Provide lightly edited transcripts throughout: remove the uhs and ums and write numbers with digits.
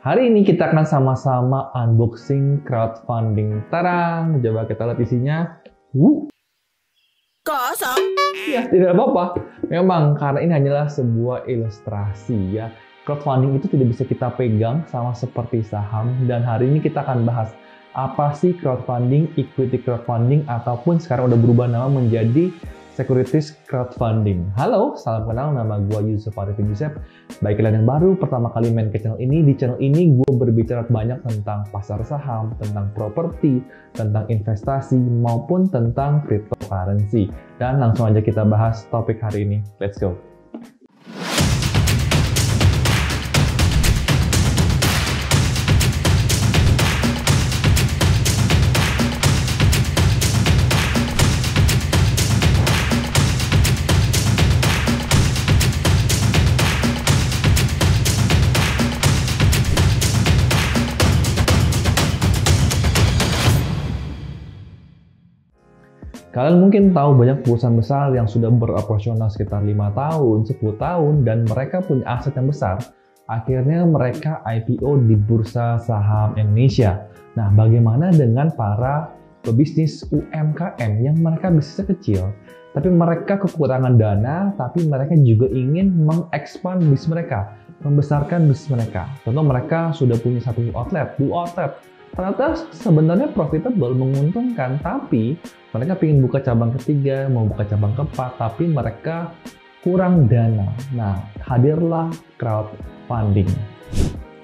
Hari ini kita akan sama-sama unboxing crowdfunding. Tarang, coba kita lihat isinya. Kosong. Ya, tidak apa-apa. Memang karena ini hanyalah sebuah ilustrasi ya. Crowdfunding itu tidak bisa kita pegang sama seperti saham. Dan hari ini kita akan bahas apa sih crowdfunding, equity crowdfunding, ataupun sekarang udah berubah nama menjadi securities crowdfunding. Halo, salam kenal, nama gue Yusuf Arifin Yusef. Bagi kalian yang baru pertama kali main ke channel ini, di channel ini gue berbicara banyak tentang pasar saham, tentang properti, tentang investasi, maupun tentang cryptocurrency. Dan langsung aja kita bahas topik hari ini. Let's go! Kalian mungkin tahu banyak perusahaan besar yang sudah beroperasional sekitar 5 tahun, 10 tahun, dan mereka punya aset yang besar. Akhirnya mereka IPO di Bursa Saham Indonesia. Nah, bagaimana dengan para pebisnis UMKM yang mereka bisnisnya kecil, tapi mereka kekurangan dana, tapi mereka juga ingin mengekspand bisnis mereka, membesarkan bisnis mereka. Contoh mereka sudah punya satu outlet, 2 outlet. Ternyata sebenarnya profitable, menguntungkan, tapi mereka ingin buka cabang ketiga, mau buka cabang keempat, tapi mereka kurang dana. Nah, hadirlah crowdfunding.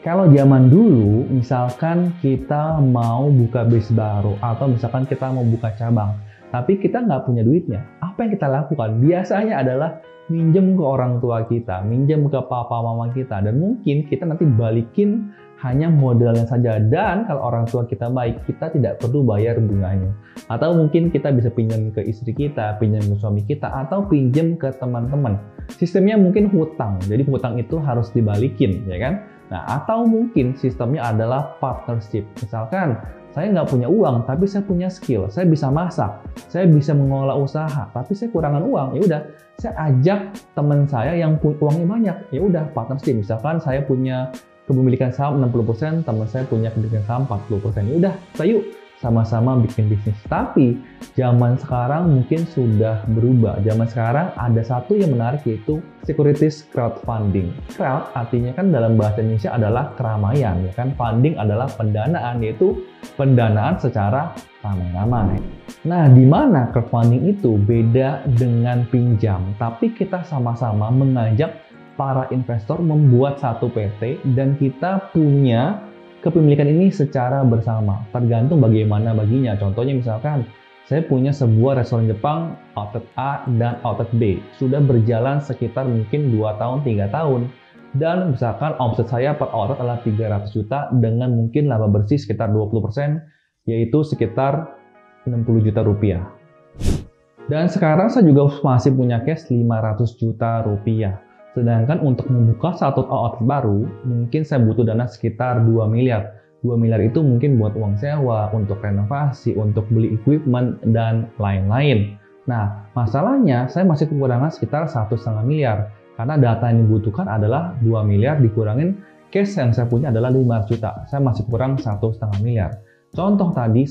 Kalau zaman dulu, misalkan kita mau buka bisnis baru, atau misalkan kita mau buka cabang, tapi kita nggak punya duitnya, apa yang kita lakukan? Biasanya adalah minjem ke orang tua kita, minjem ke papa mama kita, dan mungkin kita nanti balikin hanya modalnya saja, dan kalau orang tua kita baik, kita tidak perlu bayar bunganya. Atau mungkin kita bisa pinjam ke istri kita, pinjam ke suami kita, atau pinjam ke teman-teman. Sistemnya mungkin hutang, jadi hutang itu harus dibalikin, ya kan? Nah, atau mungkin sistemnya adalah partnership. Misalkan, saya nggak punya uang, tapi saya punya skill, saya bisa masak, saya bisa mengelola usaha, tapi saya kurangan uang, ya udah, saya ajak teman saya yang uangnya banyak, ya udah partnership. Misalkan saya punya kepemilikan saham 60%, teman saya punya kepemilikan saham 40%. Ya udah, yuk sama-sama bikin bisnis. Tapi zaman sekarang mungkin sudah berubah. Zaman sekarang ada satu yang menarik, yaitu securities crowdfunding. Crowd artinya kan dalam bahasa Indonesia adalah keramaian, ya kan? Funding adalah pendanaan, yaitu pendanaan secara ramai-ramai. Nah, di mana crowdfunding itu beda dengan pinjam, tapi kita sama-sama mengajak para investor membuat satu PT dan kita punya kepemilikan ini secara bersama, tergantung bagaimana baginya. Contohnya misalkan saya punya sebuah restoran Jepang, outlet A dan outlet B, sudah berjalan sekitar mungkin 2 tahun, 3 tahun, dan misalkan omset saya per outlet adalah 300 juta dengan mungkin laba bersih sekitar 20%, yaitu sekitar 60 juta rupiah. Dan sekarang saya juga masih punya cash 500 juta rupiah. Sedangkan untuk membuka satu outlet baru, mungkin saya butuh dana sekitar 2 miliar. 2 miliar itu mungkin buat uang sewa, untuk renovasi, untuk beli equipment, dan lain-lain. Nah, masalahnya saya masih kekurangan sekitar 1,5 miliar. Karena data yang dibutuhkan adalah 2 miliar dikurangin cash yang saya punya adalah 500 juta. Saya masih kurang 1,5 miliar. Contoh tadi,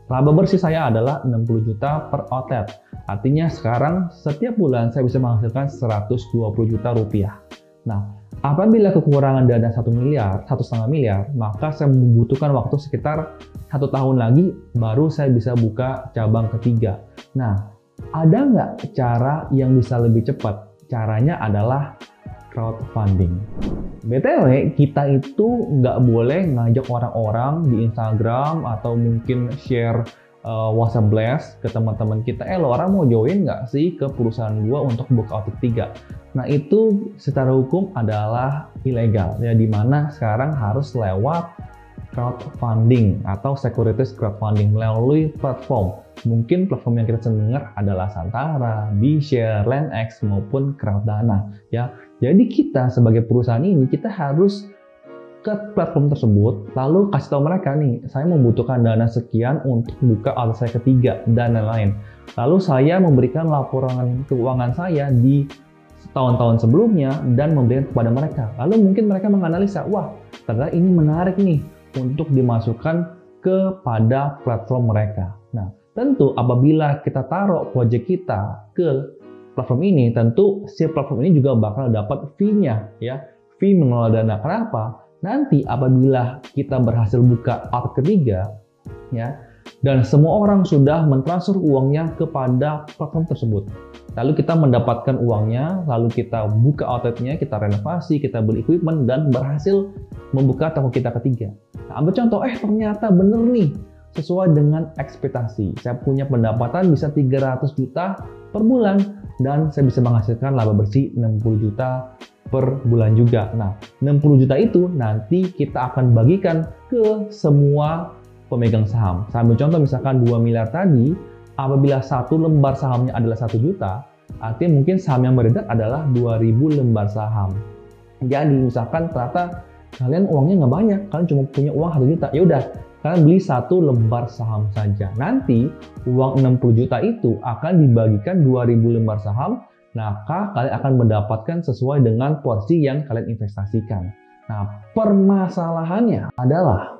laba bersih saya adalah 60 juta per outlet. Artinya sekarang setiap bulan saya bisa menghasilkan 120 juta rupiah. Nah, apabila kekurangan dana 1 miliar, 1,5 miliar, maka saya membutuhkan waktu sekitar 1 tahun lagi baru saya bisa buka cabang ketiga. Nah, ada nggak cara yang bisa lebih cepat? Caranya adalah crowdfunding. BTW, kita itu nggak boleh ngajak orang-orang di Instagram atau mungkin share WhatsApp blast ke teman-teman kita, lo orang mau join nggak sih ke perusahaan gua untuk buka outlet 3? Nah, itu secara hukum adalah ilegal, ya, dimana sekarang harus lewat crowdfunding atau securities crowdfunding melalui platform. Mungkin platform yang kita dengar adalah Santara, B-Share, LendX, maupun Crowdana, ya. Jadi kita sebagai perusahaan ini, kita harus ke platform tersebut, lalu kasih tahu mereka nih, saya membutuhkan dana sekian untuk buka outlet saya ketiga, dan lain-lain. Lalu saya memberikan laporan keuangan saya di tahun-tahun sebelumnya dan memberikan kepada mereka. Lalu mungkin mereka menganalisa, wah ternyata ini menarik nih untuk dimasukkan kepada platform mereka. Nah, tentu apabila kita taruh project kita ke platform ini, tentu si platform ini juga bakal dapat fee-nya, ya, fee mengelola dana. Kenapa? Nanti apabila kita berhasil buka outlet ketiga, ya, dan semua orang sudah mentransfer uangnya kepada platform tersebut, lalu kita mendapatkan uangnya, lalu kita buka outletnya, kita renovasi, kita beli equipment, dan berhasil membuka toko kita ketiga. Nah, ambil contoh, ternyata bener nih, sesuai dengan ekspektasi. Saya punya pendapatan bisa 300 juta per bulan, dan saya bisa menghasilkan laba bersih 60 juta per bulan juga. Nah, 60 juta itu nanti kita akan bagikan ke semua pemegang saham. Saya ambil contoh misalkan 2 miliar tadi, apabila satu lembar sahamnya adalah 1 juta, artinya mungkin saham yang beredar adalah 2000 lembar saham. Jadi misalkan ternyata kalian uangnya nggak banyak, kalian cuma punya uang 1 juta, ya udah kalian beli 1 lembar saham saja. Nanti uang 60 juta itu akan dibagikan 2000 lembar saham, maka kalian akan mendapatkan sesuai dengan porsi yang kalian investasikan. Nah, permasalahannya adalah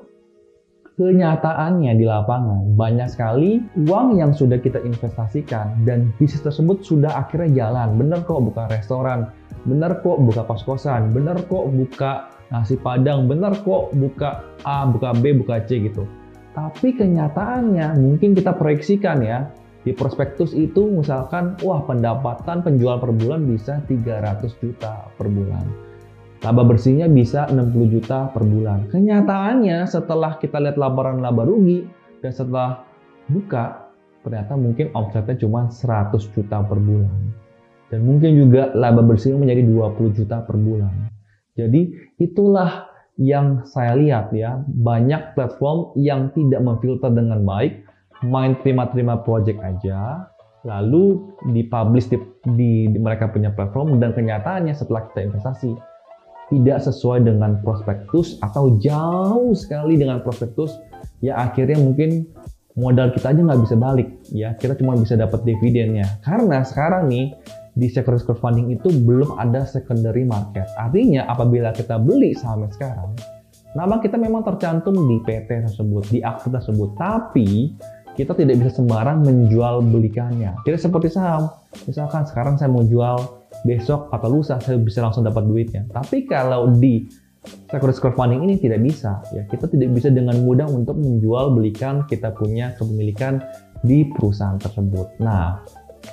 kenyataannya di lapangan banyak sekali uang yang sudah kita investasikan dan bisnis tersebut sudah akhirnya jalan. Bener kok buka restoran, bener kok buka kos-kosan, bener kok buka nasi padang, bener kok buka A, buka B, buka C gitu. Tapi kenyataannya mungkin kita proyeksikan ya, di prospektus itu misalkan, wah pendapatan penjual per bulan bisa 300 juta per bulan. Laba bersihnya bisa 60 juta per bulan. Kenyataannya setelah kita lihat laporan laba rugi dan setelah buka, ternyata mungkin omsetnya cuma 100 juta per bulan. Dan mungkin juga laba bersihnya menjadi 20 juta per bulan. Jadi itulah yang saya lihat ya, banyak platform yang tidak memfilter dengan baik, main terima-terima project aja, lalu dipublish di mereka punya platform, dan kenyataannya setelah kita investasi tidak sesuai dengan prospektus atau jauh sekali dengan prospektus, ya akhirnya mungkin modal kita aja nggak bisa balik, ya kita cuma bisa dapat dividennya. Karena sekarang nih di securities crowdfunding itu belum ada secondary market. Artinya apabila kita beli sahamnya sekarang, nama kita memang tercantum di PT tersebut, di akte tersebut, tapi kita tidak bisa sembarang menjual belikannya. Tidak seperti saham, misalkan sekarang saya mau jual, besok atau lusa saya bisa langsung dapat duitnya. Tapi kalau di securities crowdfunding ini tidak bisa, ya kita tidak bisa dengan mudah untuk menjual belikan kita punya kepemilikan di perusahaan tersebut. Nah,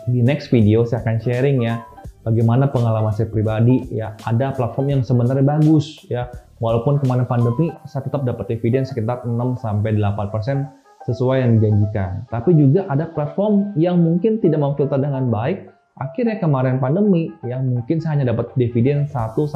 di next video saya akan sharing ya bagaimana pengalaman saya pribadi ya, ada platform yang sebenarnya bagus ya, walaupun kemarin pandemi saya tetap dapat dividen sekitar 6-8% sesuai yang dijanjikan. Tapi juga ada platform yang mungkin tidak memfilter dengan baik, akhirnya kemarin pandemi yang mungkin saya hanya dapat dividen 1-2%,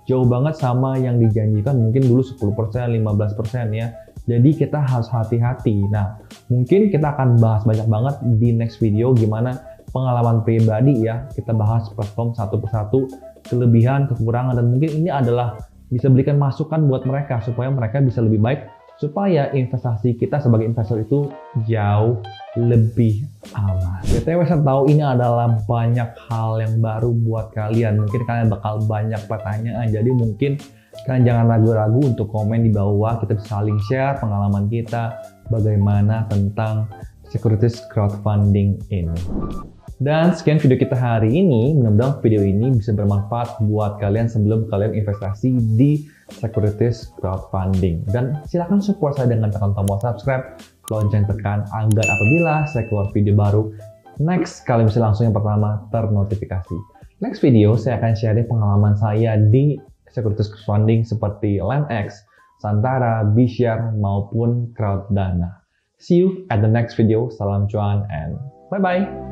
jauh banget sama yang dijanjikan mungkin dulu 10%, 15% ya. Jadi kita harus hati-hati. Nah, mungkin kita akan bahas banyak banget di next video gimana pengalaman pribadi ya. Kita bahas platform satu persatu, kelebihan, kekurangan, dan mungkin ini adalah bisa berikan masukan buat mereka supaya mereka bisa lebih baik, supaya investasi kita sebagai investor itu jauh lebih aman. BTW saya tahu ini adalah banyak hal yang baru buat kalian. Mungkin kalian bakal banyak pertanyaan, jadi mungkin kalian jangan ragu-ragu untuk komen di bawah. Kita bisa saling share pengalaman kita bagaimana tentang securities crowdfunding ini. Dan sekian video kita hari ini. Mudah-mudahan video ini bisa bermanfaat buat kalian sebelum kalian investasi di securities crowdfunding. Dan silakan support saya dengan tekan tombol subscribe, lonceng tekan agar apabila saya keluar video baru, next kalian bisa langsung yang pertama ternotifikasi. Next video saya akan share pengalaman saya di securities crowdfunding seperti LendX, Santara, B-Share, maupun Crowdana. See you at the next video. Salam cuan and bye-bye.